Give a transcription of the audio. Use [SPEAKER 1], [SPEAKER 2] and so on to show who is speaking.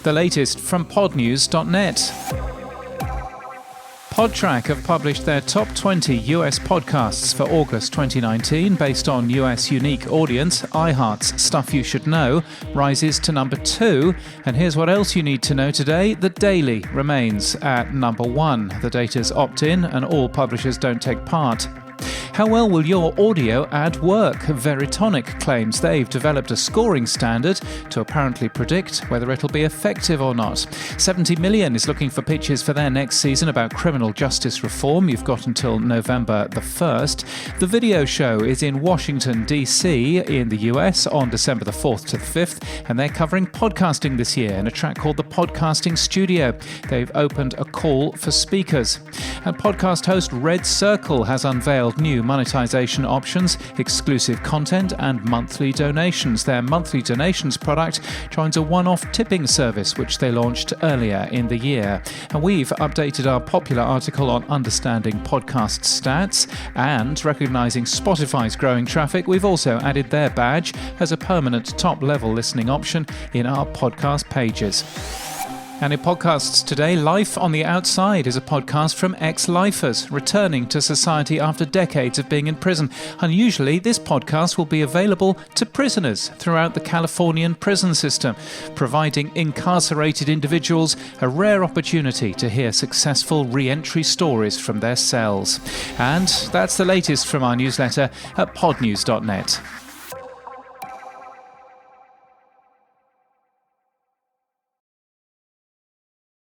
[SPEAKER 1] The latest from podnews.net. Podtrac have published their top 20 US podcasts for August 2019 based on US unique audience. iHeart's Stuff You Should Know rises to number 2. And here's what else you need to know today. The Daily remains at number 1. The data's opt-in and all publishers don't take part. How well will your audio ad work? Veritonic claims they've developed a scoring standard to apparently predict whether it'll be effective or not. 70 Million is looking for pitches for their next season about criminal justice reform. You've got until November the 1st. The Video Show is in Washington, D.C. in the US on December the 4th to the 5th, and they're covering podcasting this year in a track called The Podcasting Studio. They've opened a call for speakers. And podcast host Red Circle has unveiled new monetization options, exclusive content and monthly donations. Their monthly donations product joins a one-off tipping service which they launched earlier in the year. And we've updated our popular article on understanding podcast stats and recognizing Spotify's growing traffic. We've also added their badge as a permanent top-level listening option in our podcast pages. And in podcasts today, Life on the Outside is a podcast from ex-lifers returning to society after decades of being in prison. Unusually, this podcast will be available to prisoners throughout the Californian prison system, providing incarcerated individuals a rare opportunity to hear successful re-entry stories from their cells. And that's the latest from our newsletter at podnews.net.